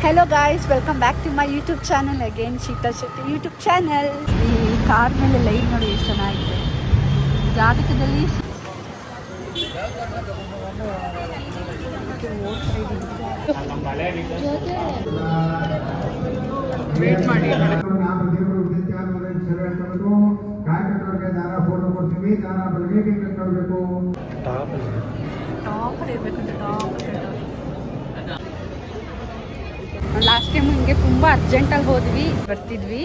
Hello guys, welcome back to my YouTube channel again, Sheeta Shetty YouTube channel. ಈ car ಮೇಲೆ light ನೋಡಿ ಎಷ್ಟು ಚೆನ್ನಾಗಿದೆ. ಜಾತಕದಲ್ಲಿ ವೇಟ್ ಮಾಡಿ ಲಾಸ್ಟ್ ಟೈಮ್ ಹಿಂಗೆ ತುಂಬ ಅರ್ಜೆಂಟಲ್ಲಿ ಹೋದ್ವಿ ಬರ್ತಿದ್ವಿ.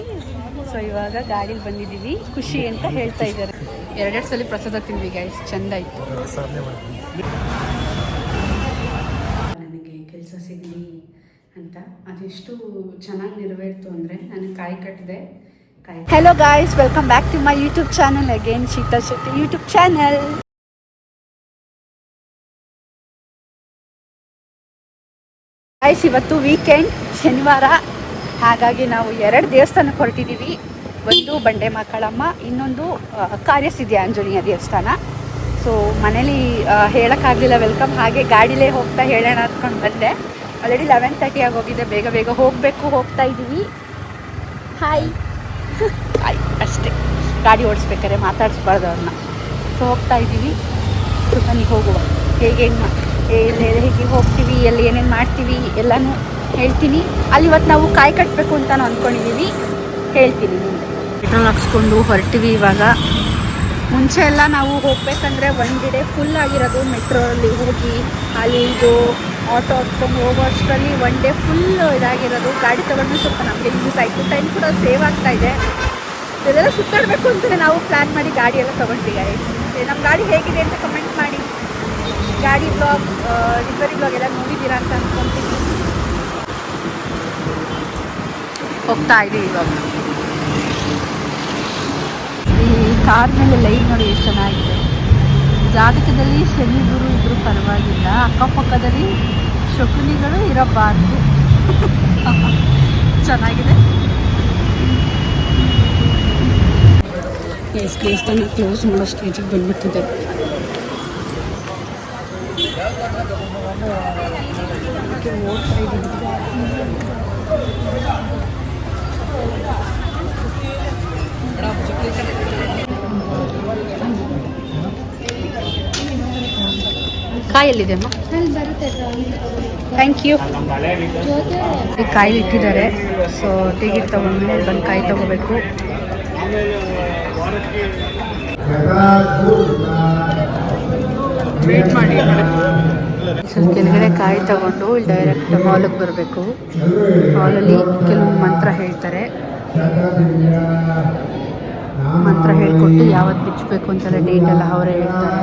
ಸೊ ಇವಾಗ ಗಾಡೀಲಿ ಬಂದಿದ್ದೀವಿ, ಖುಷಿ ಅಂತ ಹೇಳ್ತಾ ಇದ್ದಾರೆ. ಎರಡೆರಡು ಸಲ ಪ್ರಸಾದ ತಿಂದ್ವಿ ಗೈಸ್, ಚೆಂದ ಇತ್ತು. ನನಗೆ ಕೆಲಸ ಸಿಗಲಿ ಅಂತ ಅದೆಷ್ಟು ಚೆನ್ನಾಗಿ ನೆರವೇರ್ತು ಅಂದರೆ ನನಗೆ ಕಾಯಿ ಕಟ್ಟಿದೆ. Hello guys, welcome back to my YouTube channel again, Sheetha Shetty YouTube channel. Guys, ಇವತ್ತು ವೀಕೆಂಡ್, ಶನಿವಾರ, ಹಾಗಾಗಿ ನಾವು ಎರಡು ದೇವಸ್ಥಾನಕ್ಕೆ ಹೊರಟಿದ್ದೀವಿ. ಒಂದು ಬಂಡೆ ಮಕ್ಕಳಮ್ಮ, ಇನ್ನೊಂದು ಕಾರ್ಯಸಿದ್ಧಿ ಆಂಜನೇಯ ದೇವಸ್ಥಾನ. ಸೊ ಮನೇಲಿ ಹೇಳೋಕ್ಕಾಗಲಿಲ್ಲ ವೆಲ್ಕಮ್, ಹಾಗೆ ಗಾಡಿಲೇ ಹೋಗ್ತಾ ಹೇಳೋಣ ಅಂದ್ಕೊಂಡು ಬಂದೆ. ಆಲ್ರೆಡಿ 11:30 ಆಗೋಗಿದೆ, ಬೇಗ ಬೇಗ ಹೋಗಬೇಕು. ಹೋಗ್ತಾ ಇದ್ದೀವಿ. ಹಾಯ್ ಹಾಯ್ ಅಷ್ಟೇ, ಗಾಡಿ ಓಡಿಸ್ಬೇಕಾದ್ರೆ ಮಾತಾಡಿಸ್ಬಾರ್ದು ಅವ್ರನ್ನ. ಸೊ ಹೋಗ್ತಾ ಇದ್ದೀವಿ, ಬನ್ನಿ ಹೋಗುವ. ಹೇಗೆ ಹೇಗೆ ಹೋಗ್ತೀವಿ, ಎಲ್ಲಿ ಏನೇನು ಮಾಡ್ತೀವಿ ಎಲ್ಲನೂ ಹೇಳ್ತೀನಿ. ಅಲ್ಲಿ ಇವತ್ತು ನಾವು ಕಾಯಿ ಕಟ್ಟಬೇಕು ಅಂತ ಅಂದ್ಕೊಂಡಿದ್ದೀವಿ, ಹೇಳ್ತೀನಿ ನಿಮಗೆ. ಪೆಟ್ರೋಲ್ ಹಾಕ್ಸ್ಕೊಂಡು ಹೊರಟಿವಿ ಇವಾಗ. ಮುಂಚೆ ಎಲ್ಲ ನಾವು ಹೋಗಬೇಕಂದ್ರೆ ಒಂದು ಡೇ ಫುಲ್ ಆಗಿರೋದು. ಮೆಟ್ರೋಲ್ಲಿ ಹೋಗಿ ಅಲ್ಲಿ ಇದು ಆಟೋ ಹತ್ಕೊಂಡು ಹೋಗೋ ಅಷ್ಟರಲ್ಲಿ ಒನ್ ಡೇ ಫುಲ್ ಇದಾಗಿರೋದು. ಗಾಡಿ ತೊಗೊಂಡು ಸ್ವಲ್ಪ ನಮಗೆ ಯೂಸ್ ಆಯಿತು, ಟೈಮ್ ಕೂಡ ಸೇವ್ ಆಗ್ತಾ ಇದೆ. ಇದೆಲ್ಲ ಸುತ್ತಾಡಬೇಕು ಅಂತಲೇ ನಾವು ಪ್ಲ್ಯಾನ್ ಮಾಡಿ ಗಾಡಿ ಎಲ್ಲ ತೊಗೊಂಡ್ವಿ ಗೈಸ್. ನಮ್ಮ ಗಾಡಿ ಹೇಗಿದೆ ಅಂತ ಕಮೆಂಟ್ ಮಾಡಿ. ಗಾಡಿ ಬ್ಲಾಗ್, ರಿಪೇರಿ ಬ್ಲಾಗ್ ಎಲ್ಲ ನೋಡಿದ್ದೀರಾ ಅಂತ ಅಂದ್ಕೊತೀನಿ. ಹೋಗ್ತಾ ಇದ್ದೀವಿ ಇವಾಗ. ಈ ಕಾರ್ ಮೇಲೆ ಲೈಟ್ ನೋಡಿ ಎಷ್ಟು ಚೆನ್ನಾಗಿದೆ. ಜಾತಕದಲ್ಲಿ ಶನಿ ಗುರು ಇದ್ರೂ ಪರವಾಗಿಲ್ಲ, ಅಕ್ಕಪಕ್ಕದಲ್ಲಿ ಶಕುನಿಗಳು ಇರಬಾರ್ದು. ಚೆನ್ನಾಗಿದೆ. ದೇವಸ್ಥಾನ ಕ್ಲೋಸ್ ಮಾಡೋ ಸ್ಟೇಜಿಗೆ ಬಂದ್ಬಿಟ್ಟಿದ್ದಾರೆ. ಕಾಯಲ್ಲಿದೆ ಅಮ್ಮ, ಥ್ಯಾಂಕ್ ಯು. ಈ ಕಾಯಿ ಇಟ್ಟಿದ್ದಾರೆ. ಸೊ ಟಿಕೆಟ್ ತೊಗೊಂಡ್ಮೇಲೆ ಬಂದು ಕಾಯಿ ತೊಗೋಬೇಕು. ವೇಟ್ ಮಾಡಿ. ಸ್ವಲ್ಪ ಕೆಳಗಡೆ ಕಾಯಿ ತಗೊಂಡು ಇಲ್ಲಿ ಡೈರೆಕ್ಟ್ ಮಾಲಿಗೆ ಬರಬೇಕು. ಮಾಲಲ್ಲಿ ಕೆಲವೊಂದು ಮಂತ್ರ ಹೇಳ್ತಾರೆ. ಮಂತ್ರ ಹೇಳ್ಕೊಟ್ಟು ಯಾವತ್ತು ಬಿಚ್ಚಬೇಕು ಅಂತೆಲ್ಲ ಡೇಟ್ ಎಲ್ಲ ಅವರೇ ಹೇಳ್ತಾರೆ.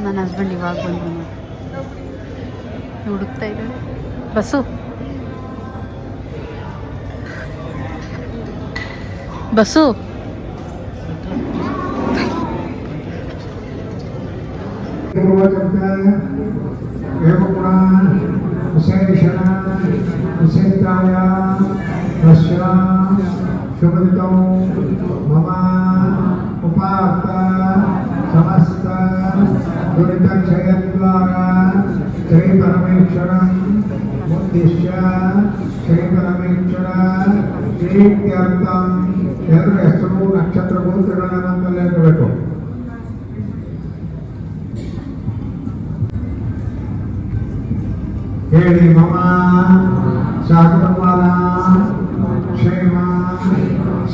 ನನ್ನ ಹಸ್ಬೆಂಡ್ ಇವಾಗ ಬಂದು ಹುಡುಕ್ತಾ ಇದ್ದಾರೆ. ಬಸ್ಸು ಬಸ್ಸು ಶುಭದಿತೌ ಮಮ ಉಪಾತ್ತ ಸಮಸ್ತ ದುರಿತಕ್ಷಯದ್ವಾರ ಶ್ರೀ ಪರಮೇಶ್ವರ ಉದ್ದೇಶ್ಯ ಶ್ರೀ ಪರಮೇಶ್ವರ ಶ್ರೀತ್ಯರ್ಥಂ. ಎಲ್ಲರ ಹೆಸರು ನಕ್ಷತ್ರ ಗೋತ್ರಗಳನ್ನ ನಮ್ಮಲ್ಲಿ ಇರಬೇಕು. ಹೇಳಿ. ಮಮ ಸಾಕುಮಾನ ಕ್ಷೇಮ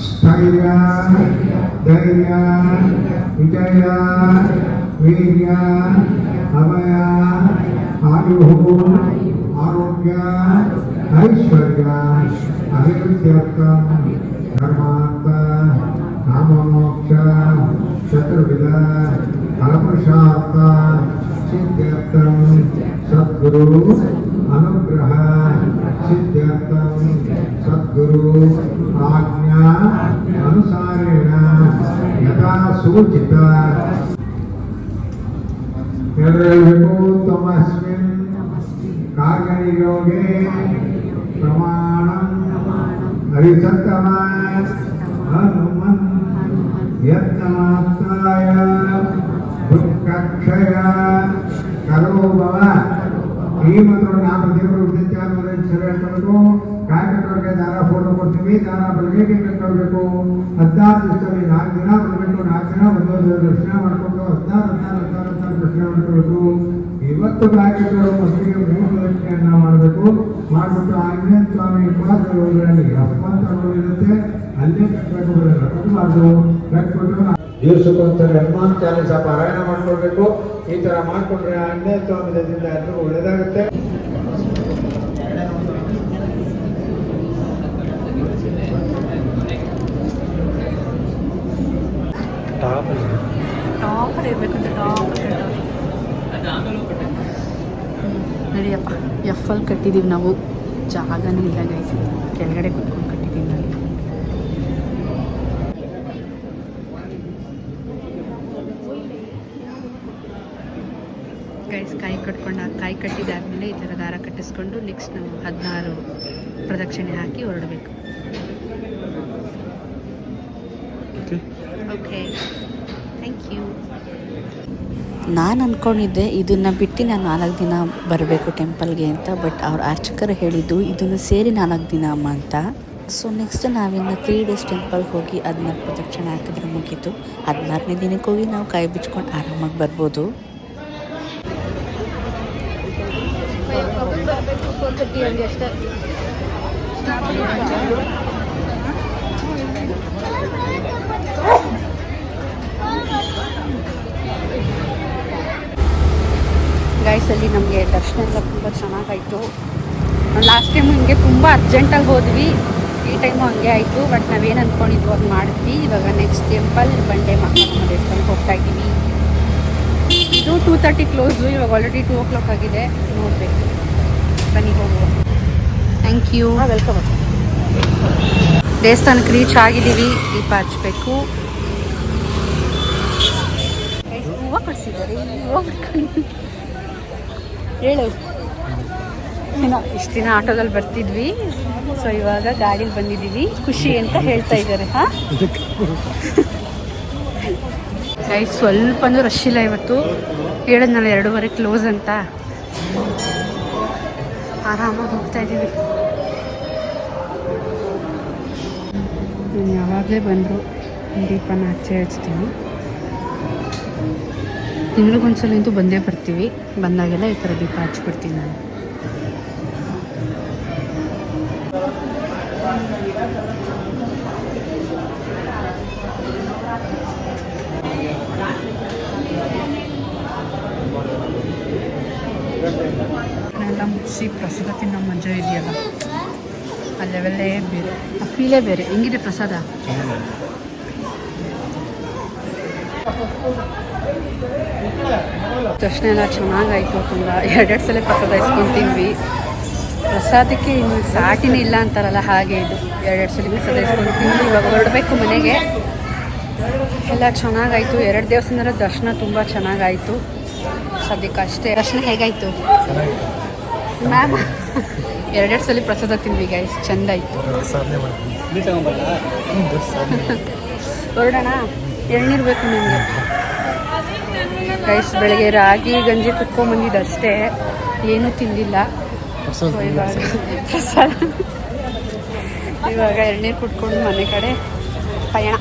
ಸ್ಥೈರ್ಯ ಧೈರ್ಯ ವಿಜಯ ವೀರ್ಯ ಅಭಯ ಆಯು ಆರೋಗ್ಯ ಐಶ್ವರ್ಯ ಅಭಿವೃದ್ಧ್ಯರ್ಥ ಧರ್ಮಾರ್ಥ ಕಾಮಮೋಕ್ಷ ಚತುರ್ವಿಧ ಫಲಪುರುಷಾರ್ಥ ಸಿದ್ಧಾರ್ಥಂ ಸದ್ಗುರು ಅನುಗ್ರಹ ಸಿದ್ಧಾರ್ಥಂ ಸದ್ಗುರು ಆಜ್ಞಾ ಅನುಸಾರೇಣ ಯಥಾ ಸೂಚಿತ. ಹೇಳಬೇಕು. ತಮಸ್ಮಿನ್ ಕಾರ್ಯನಿಯೋಗೆ ಪ್ರಮಾಣ ಹರಿಸತ್ತಮ ಹನುಮನ್ ಯತ್ನಮಾತ್ರಾಯ ದುಃಖಕ್ಷಯ ಕರೋ ಭವ. ಈ ಮಂತ್ರವನ್ನು ನಾವು ದೇವರು ವಿದ್ಯಾರ್ಥಿ ಸರಿ ಹೇಳ್ಕೊಳ್ಬೇಕು. ಕಾಯಿ ಕಟ್ಟೋರಿಗೆ ದಾರ ಫೋಟೋ ಕೊಡ್ತೀವಿ, ದಾರ ಬೆಳಗ್ಗೆ ಕಟ್ಕೊಳ್ಬೇಕು. 16 ದಿವಸದಲ್ಲಿ 4 ದಿನ ಬರಬೇಕು, 4 ದಿನ ಬಂದು ದರ್ಶನ ಮಾಡಿಕೊಂಡು 16 ದರ್ಶನ ಮಾಡ್ಕೊಳ್ಬೇಕು. ಇವತ್ತು ಕಾಯಿ ಕಟ್ಟೋರು ಮಕ್ಕಳಿಗೆ 3 ದರ್ಶನ ಮಾಡಬೇಕು. ಮಾಡಿಬಿಟ್ಟು ಆಂಜನೇಯ ಸ್ವಾಮಿ ಉಪವಾಸಗಳಲ್ಲಿ ಅಪ್ಪಂತ ಇರುತ್ತೆ, ಅಲ್ಲೇ ಕಟ್ಟಬೇಕು, ಕಟ್ಟಬಾರ್ದು. ಕಟ್ಬಿಟ್ಟು ದಿವಸಕ್ಕೊಂದ್ಸರಿ ಹನುಮಾನ್ ಚಾಲೀಸ ಪಾರಾಯಣ ಮಾಡ್ಕೊಳ್ಬೇಕು. ಈ ತರ ಮಾಡ್ಕೊಂಡ್ರೆ ಆಂಜನೇಯ ಸ್ವಾಮಿ ದಯದಿಂದ ಎಲ್ರಿಗೂ ಒಳ್ಳೇದಾಗುತ್ತೆ. ಟಾಪರ್ ಇರಬೇಕು ಅಂತ ನಡಿಯಪ್ಪ. ಎಫ್.ಎಲ್ ಕಟ್ಟಿದ್ದೀವಿ ನಾವು, ಜಾಗನೇ ಇಲ್ಲ ಗೈಸ್, ಕೆಳಗಡೆ ಕುತ್ಕೊಂಡು ಕಟ್ಟಿದ್ದೀವಿ ನಾನು. ಗೈಸ್ ಕಾಯಿ ಕಾಯಿ ಕಟ್ಟಿದಾದ್ಮೇಲೆ ಈ ಥರ ದಾರ ಕಟ್ಟಿಸ್ಕೊಂಡು ನೆಕ್ಸ್ಟ್ ನಾವು 16 ಪ್ರದಕ್ಷಿಣೆ ಹಾಕಿ ಹೊರಡಬೇಕು. Okay, thank you. ನಾನು ಅಂದ್ಕೊಂಡಿದ್ದೆ ಇದನ್ನು ಬಿಟ್ಟು ನಾನು 4 ದಿನ ಬರಬೇಕು ಟೆಂಪಲ್ಗೆ ಅಂತ. ಬಟ್ ಅವ್ರ ಅರ್ಚಕರು ಹೇಳಿದ್ದು ಇದನ್ನು ಸೇರಿ 4 ದಿನ ಅಮ್ಮ ಅಂತ. ಸೊ ನೆಕ್ಸ್ಟ್ ನಾವಿನ್ನು 3 ಡೇಸ್ ಟೆಂಪಲ್ಗೆ ಹೋಗಿ 16 ಪ್ರದಕ್ಷಿಣೆ ಹಾಕಿದ್ರೆ ಮುಗೀತು. 16ನೇ ದಿನಕ್ಕೆ ಹೋಗಿ ನಾವು ಕೈ ಬಿಚ್ಕೊಂಡು ಆರಾಮಾಗಿ ಬರ್ಬೋದು. ಗೈಸಲ್ಲಿ ನಮಗೆ ದರ್ಶನ ಎಲ್ಲ ತುಂಬ ಚೆನ್ನಾಗಾಯಿತು. ಲಾಸ್ಟ್ ಟೈಮ್ ಹಿಂಗೆ ತುಂಬ ಅರ್ಜೆಂಟಾಗಿ ಹೋದ್ವಿ, ಈ ಟೈಮು ಹಂಗೆ ಆಯಿತು. ಬಟ್ ನಾವೇನು ಅಂದ್ಕೊಂಡಿದ್ವು ಅದು ಮಾಡಿದ್ವಿ. ಇವಾಗ ನೆಕ್ಸ್ಟ್ ಟೆಂಪಲ್ ಬಂಡೆ ಮಹಾಕಾಳಮ್ಮ ದೇವಸ್ಥಾನಕ್ಕೆ ಹೋಗ್ತಾ ಇದ್ದೀವಿ. ಇದು 2:30 ಕ್ಲೋಸು, ಇವಾಗ ಆಲ್ರೆಡಿ 2 o'clock ಆಗಿದೆ. ನೋಡಬೇಕು, ಬನ್ನಿ ಹೋಗುವ. Thank you, welcome. ದೇವಸ್ಥಾನಕ್ಕೆ ರೀಚ್ ಆಗಿದ್ದೀವಿ, ದೀಪ ಹಚ್ಚಬೇಕು. ಹೂವು ಕಳಿಸಿದ್ದಾರೆ, ಹೇಳು. ಇಷ್ಟು ದಿನ ಆಟೋದಲ್ಲಿ ಬರ್ತಿದ್ವಿ, ಸೊ ಇವಾಗ ಗಾಡೀಲಿ ಬಂದಿದ್ದೀವಿ. ಖುಷಿ ಅಂತ ಹೇಳ್ತಾ ಇದ್ದಾರೆ. ಹಾಂ ಗೈಸ್, ಸ್ವಲ್ಪ ಅಂದ್ರೆ ರಶ್ ಇಲ್ಲ ಇವತ್ತು. ಹೇಳಿದ್ನಲ್ಲ 2:30 ಕ್ಲೋಸ್ ಅಂತ. ಆರಾಮಾಗಿ ಹೋಗ್ತಾ ಇದ್ದೀವಿ. ನಾನು ಯಾವಾಗಲೇ ಬಂದರು ದೀಪನ ಹಚ್ತೀನಿ. ತಿಂಗಳಿಗೊಂದ್ಸಲ ಅಂತೂ ಬಂದೇ ಬರ್ತೀವಿ. ಬಂದಾಗೆಲ್ಲ ಈ ಥರ ದೀಪ ಹಚ್ಬಿಡ್ತೀನಿ ನಾನು. ಎಲ್ಲ ಮುಗಿಸಿ ಪ್ರಸಾದ ತಿನ್ನೋ ಮಜಾ ಇದೆಯಲ್ಲ, ಆ ಲೆವೆಲ್ಲೇ ಬೇರೆ, ಆ ಫೀಲೇ ಬೇರೆ. ಹೆಂಗಿದೆ ಪ್ರಸಾದ? ದರ್ಶನ ಎಲ್ಲ ಚೆನ್ನಾಗಾಯಿತು. ತುಂಬ 2 ಸಲ ಪ್ರಸಾದ ಇಸ್ಕೊತೀವಿ. ಪ್ರಸಾದಕ್ಕೆ ಇನ್ನು ಸಾಟಿನೇ ಇಲ್ಲ ಅಂತಾರಲ್ಲ, ಹಾಗೆ ಇದು 2 ಸಲ ಪ್ರಸಾದ ಇಸ್ಕೊತೀವಿ. ಇವಾಗ ಹೊರಡಬೇಕು ಮನೆಗೆ. ಎಲ್ಲ ಚೆನ್ನಾಗಾಯಿತು. 2 ದೇವಸ್ಥಾನದ ದರ್ಶನ ತುಂಬ ಚೆನ್ನಾಗಾಯಿತು. ಸದ್ಯಕ್ಕೆ ಅಷ್ಟೇ. ದರ್ಶನ ಹೇಗಾಯಿತು ಮ್ಯಾಮ್? 2 ಸಲ ಪ್ರಸಾದ ತಿಂದ್ವಿ ಗೈಸ್, ಚೆಂದ ಇತ್ತು. ಹೊರಡೋಣ, ಎಳ್ನೀರು ಬೇಕು ನನಗೆ ಗೈಸ್. ಬೆಳಗ್ಗೆ ರಾಗಿ ಗಂಜಿ ಕುತ್ಕೊಂಡ್ಬಂದಿದ್ದು ಅಷ್ಟೇ, ಏನೂ ತಿಂದಿಲ್ಲ. ಸೊ ಇವಾಗ ಎಳ್ನೀರು ಕುಟ್ಕೊಂಡು ಮನೆ ಕಡೆ ಪಯಣ.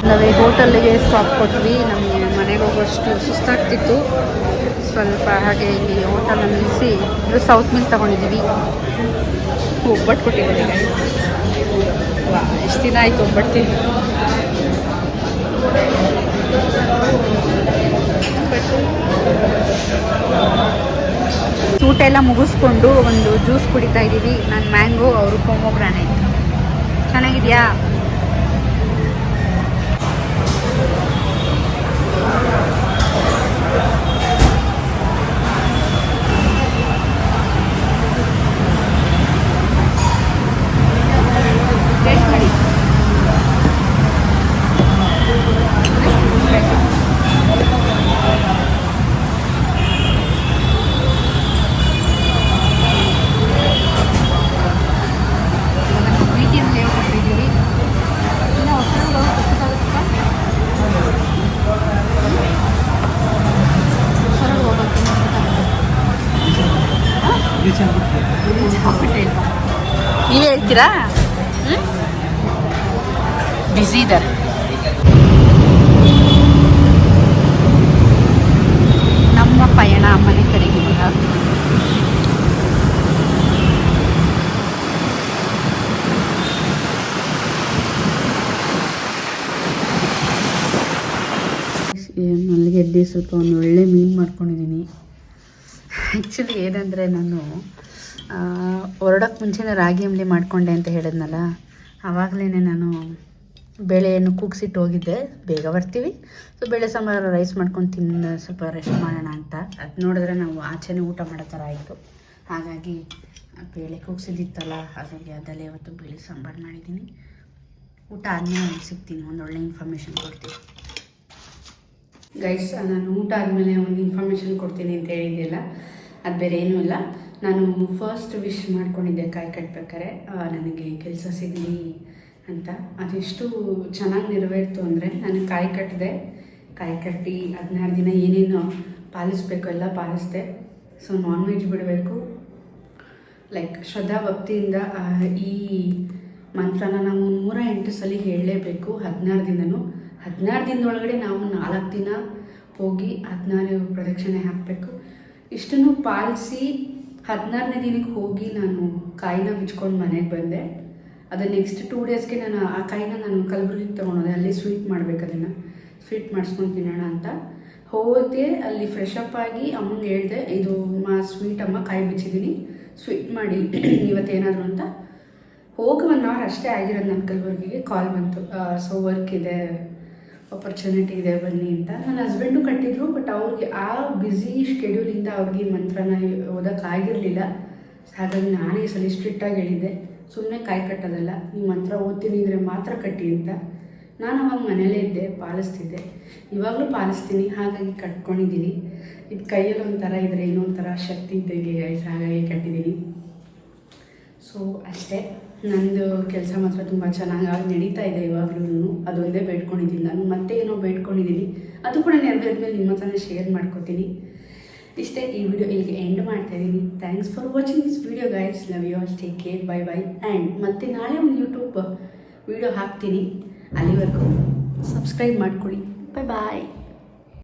ನಾವೇ ಹೋಟೆಲ್ಗೆ ಸ್ಟಾಪ್ ಕೊಟ್ವಿ. ನಮಗೆ ಮನೆಗೆ ಹೋಗೋಷ್ಟು ಸುಸ್ತಾಗ್ತಿತ್ತು. ಸ್ವಲ್ಪ ಹಾಗೆ ಇಲ್ಲಿ ಹೋಟೆಲಲ್ಲಿ ನಿಲ್ಲಿಸಿ ಇದು ಸೌತ್ ಮಿಲ್ ತೊಗೊಂಡಿದ್ದೀವಿ. ಒಬ್ಬಟ್ಟು ಕೊಟ್ಟಿದ್ದೀವಿ. ಎಷ್ಟು ದಿನ ಆಯಿತು ಒಬ್ಬಟ್ಟು. ಊಟ ಎಲ್ಲ ಮುಗಿಸ್ಕೊಂಡು ಒಂದು ಜ್ಯೂಸ್ ಕುಡಿತಾ ಇದ್ದೀವಿ. ನಾನು ಮ್ಯಾಂಗೋ, ಅವರು ಪೊಮೊಗ್ರಾನೇಟ್. ಚೆನ್ನಾಗಿದೆಯಾ? ನೀವೇ ಹೇಳ್ತೀರಾ? ಬ್ಯುಸಿ ಇದ್ದಾರೆ. ನಮ್ಮ ಪಯಣ ಮನೆ ಕಡೆಗೆ ಇವಾಗ ಮಲ್ಲಿಗೆ ಎದ್ದು ಸ್ವಲ್ಪ ಒಂದು ಒಳ್ಳೆ ಮೀನು ಮಾಡ್ಕೊಂಡಿದ್ದೀನಿ. ಆ್ಯಕ್ಚುಲಿ ಏನಂದರೆ ನಾನು ಹೊರಡೋಕ್ಕೆ ಮುಂಚೆನೇ ರಾಗಿ ಅಂಬ್ಲಿ ಮಾಡಿಕೊಂಡೆ ಅಂತ ಹೇಳಿದ್ನಲ್ಲ, ಆವಾಗಲೇ ನಾನು ಬೇಳೆಯನ್ನು ಕೂಗಿಸಿಟ್ಟು ಹೋಗಿದ್ದೆ. ಬೇಗ ಬರ್ತೀವಿ, ಸೊ ಬೇಳೆ ಸಾಂಬಾರು ರೈಸ್ ಮಾಡ್ಕೊಂಡು ತಿಂದು ಸ್ವಲ್ಪ ರೆಸ್ಟ್ ಮಾಡೋಣ ಅಂತ. ಅದು ನೋಡಿದ್ರೆ ನಾವು ಆಚೆನೇ ಊಟ ಮಾಡೋ ಥರ ಆಯಿತು. ಹಾಗಾಗಿ ಬೇಳೆ ಕೂಗಿಸಿದ್ದಿತ್ತಲ್ಲ, ಹಾಗಾಗಿ ಅದಲ್ಲೇ ಇವತ್ತು ಬೇಳೆ ಸಾಂಬಾರು ಮಾಡಿದ್ದೀನಿ. ಊಟ ಆದಮೇಲೆ ಸಿಗ್ತೀನಿ, ಒಂದು ಒಳ್ಳೆ ಇನ್ಫಾರ್ಮೇಷನ್ ಕೊಡ್ತೀನಿ. ಗೈಸ್, ನಾನು ಊಟ ಆದಮೇಲೆ ಒಂದು ಇನ್ಫಾರ್ಮೇಷನ್ ಕೊಡ್ತೀನಿ ಅಂತ ಹೇಳಿದೆಯಲ್ಲ, ಅದು ಬೇರೆ ಏನೂ ಇಲ್ಲ. ನಾನು ಫಸ್ಟ್ ವಿಶ್ ಮಾಡ್ಕೊಂಡಿದ್ದೆ ಕಾಯಿ ಕಟ್ಬೇಕಾರೆ ನನಗೆ ಕೆಲಸ ಸಿಗಲಿ ಅಂತ. ಅದೆಷ್ಟು ಚೆನ್ನಾಗಿ ನೆರವೇರ್ತು ಅಂದರೆ, ನಾನು ಕಾಯಿ ಕಟ್ಟಿದೆ. ಕಾಯಿ ಕಟ್ಟಿ 16 ದಿನ ಏನೇನು ಪಾಲಿಸ್ಬೇಕು ಎಲ್ಲ ಪಾಲಿಸಿದೆ. ಸೊ ನಾನ್ ವೆಜ್ ಬಿಡಬೇಕು, ಲೈಕ್ ಶ್ರದ್ಧಾ ಭಕ್ತಿಯಿಂದ ಈ ಮಂತ್ರನ ನಾವು 108 ಸಲ ಹೇಳಲೇಬೇಕು 16 ದಿನವೂ. 16 ದಿನದೊಳಗಡೆ ನಾವು 4 ದಿನ ಹೋಗಿ 16 ಪ್ರದಕ್ಷಿಣೆ ಹಾಕಬೇಕು. ಇಷ್ಟನ್ನು ಪಾಲಿಸಿ 16ನೇ ದಿನಕ್ಕೆ ಹೋಗಿ ನಾನು ಕಾಯಿನ ಬಿಚ್ಕೊಂಡು ಮನೆಗೆ ಬಂದೆ. ಅದು ನೆಕ್ಸ್ಟ್ 2 ಡೇಸ್ಗೆ ನಾನು ಆ ಕಾಯಿನ ನಾನು ಕಲಬುರ್ಗಿಗೆ ತೊಗೊಂಡೋದೆ. ಅಲ್ಲಿ ಸ್ವೀಟ್ ಮಾಡಬೇಕು, ಅದನ್ನು ಸ್ವೀಟ್ ಮಾಡಿಸ್ಕೊಂಡು ತಿನ್ನೋಣ ಅಂತ ಹೋದೆ. ಅಲ್ಲಿ ಫ್ರೆಶ್ ಅಪ್ ಆಗಿ ಅಮ್ಮಂಗೆ ಹೇಳಿದೆ, ಇದು ಸ್ವೀಟ್ ಅಮ್ಮ ಕಾಯಿ ಬಿಚ್ಚಿದ್ದೀನಿ, ಸ್ವೀಟ್ ಮಾಡಿ ಇವತ್ತೇನಾದರೂ ಅಂತ. ಹೋಗಿ 1 ಅವರ್ ಅಷ್ಟೇ ಆಗಿರೋದು ನನ್ನ ಕಲಬುರ್ಗಿಗೆ. ಕಾಲ್ ಬಂತು, ಸೊ ವರ್ಕ್ ಇದೆ, ಆಪರ್ಚುನಿಟಿ ಇದೆ, ಬನ್ನಿ ಅಂತ. ನನ್ನ ಹಸ್ಬೆಂಡು ಕಟ್ಟಿದ್ರು, ಬಟ್ ಅವ್ರಿಗೆ ಆ ಬ್ಯುಸಿ ಶೆಡ್ಯೂಲಿಂದ ಅವ್ರಿಗೆ ಮಂತ್ರನ ಓದೋಕ್ಕಾಗಿರಲಿಲ್ಲ. ಹಾಗಾಗಿ ನಾನೇ ಈ ಸಲ ಸ್ಟ್ರಿಕ್ಟಾಗಿ ಹೇಳಿದ್ದೆ, ಸುಮ್ಮನೆ ಕಾಯಿ ಕಟ್ಟೋದಲ್ಲ, ನೀವು ಮಂತ್ರ ಓದ್ತೀನಿ ಅಂದರೆ ಮಾತ್ರ ಕಟ್ಟಿ ಅಂತ. ನಾನು ಅವಾಗ ಮನೇಲೇ ಇದ್ದೆ, ಪಾಲಿಸ್ತಿದ್ದೆ. ಇವಾಗಲೂ ಪಾಲಿಸ್ತೀನಿ, ಹಾಗಾಗಿ ಕಟ್ಕೊಂಡಿದ್ದೀನಿ. ಇದು ಕೈಯಲ್ಲಿ ಒಂಥರ ಇದ್ದರೆ ಏನೋ ಒಂಥರ ಶಕ್ತಿ ಇದ್ದಂಗೆ ಗೈಸ್, ಹಾಗಾಗಿ ಕಟ್ಟಿದ್ದೀನಿ. ಸೊ ಅಷ್ಟೇ, ನಂದು ಕೆಲಸ ಮಾತ್ರ ತುಂಬ ಚೆನ್ನಾಗಿ ನಡೀತಾ ಇದೆ ಇವಾಗಲೂ. ಅದೊಂದೇ ಬೇಡ್ಕೊಂಡಿದ್ದೀನಿ ನಾನು. ಮತ್ತೆ ಏನೋ ಬೇಡ್ಕೊಂಡಿದ್ದೀನಿ, ಅದು ಕೂಡ ನೆರವೇರಿದ್ಮೇಲೆ ನಿಮ್ಮ ಹತ್ರನೇ ಶೇರ್ ಮಾಡ್ಕೊತೀನಿ. ಇಷ್ಟೇ, ಈ ವಿಡಿಯೋ ಇಲ್ಲಿಗೆ ಎಂಡ್ ಮಾಡ್ತಾ ಇದ್ದೀನಿ. Thanks for watching this video guys. Love you all, take care, bye bye. And ಮತ್ತೆ ನಾಳೆ ಒಂದು ಯೂಟ್ಯೂಬ್ ವಿಡಿಯೋ ಹಾಕ್ತೀನಿ. ಅಲ್ಲಿವರೆಗೂ ಸಬ್ಸ್ಕ್ರೈಬ್ ಮಾಡ್ಕೊಳ್ಳಿ. ಬೈ ಬಾಯ್.